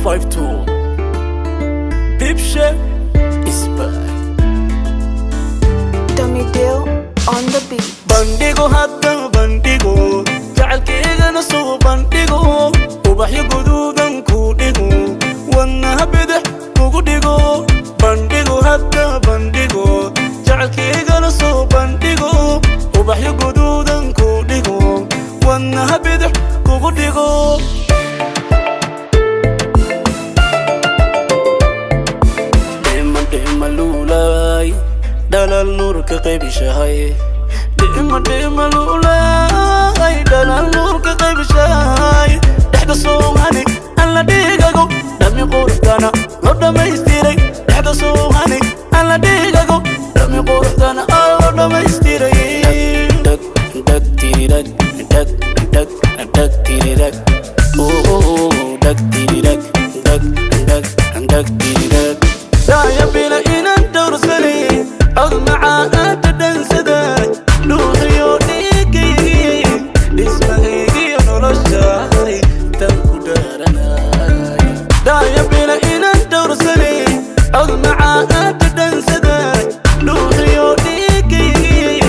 252 Pipshe is back. Dummy Deal on the beat. Bandigo hadda bandigo jacaylkeygana soo bandhigo ubaxyo guduudan ku dhigo wadnaha bidix kugu dhigo bandigo hadda bandigo jacaylkeygana soo bandhigo ubaxyo guduudan ku dhigo wadnaha bidix kugu dhigo malulay dalal nur ka qaybishahay dima lulay dalal nur ka qaybishahay dhexda Soomaali alla dhigago dhami qurxana lo dhamaystiray dhexda Soomaali alla dhigago dhami qurxana lo dhamaystiray dag dag tirirak dag dag dag tirirak oh dag tirirak dag dag dag tirirak يا بلا إن الدور سلي عض معاها تدنسداي روحي ونيكي اسمه هيجي ونرشاي تنكو دارناي يا بلا إن الدور سلي عض معاها تدنسداي روحي ونيكي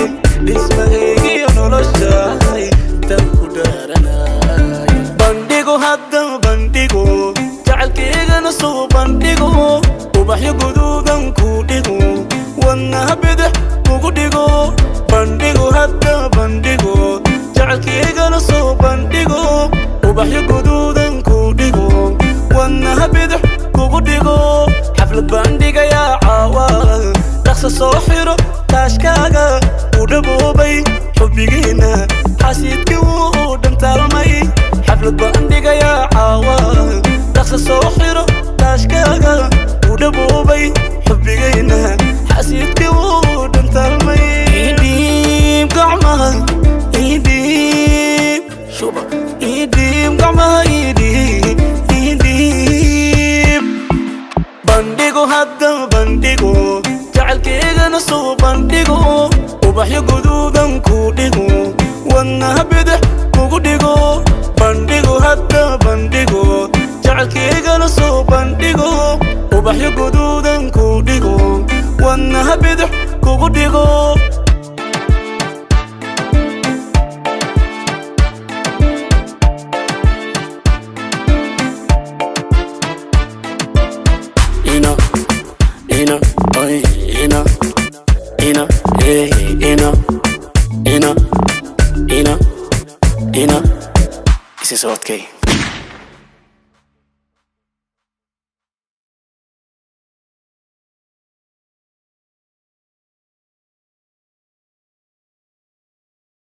اسمه هيجي ونرشاي تنكو دارناي بندقو هدا بندقو جعلكيغا نصو بندقو ubaxyo guduudan ku dhigo wadnaha bidix kugu dhigo bandhigo hadda bandhigo jacaylkeygana soo bandhigo ubaxyo guduudan ku dhigo wadnaha bidix kugu dhigo xaflad bandhigayaa caawa dhaqso soo xiro taashkaaga u dhaboobay xubbigiina xasiidkii wuu dhantaalmay xaflad bandhigayaa caawa dhaqso soo xiro taashkaaga ودبوبي حبينا حسيت كود انترمي يديم قعمها يديم شوبا يديم قعمها يديم بندقو هدا بندقو جعل كيغا نصو بندقو وبحيو قدودا كودقو وانها بدح كودقو بندقو هدا بندقو جعل كيغا نصو بندقو ubaxyo guduudan ku dhigo wadnaha bidix kugu dhigo ina ay ina ina this is okay.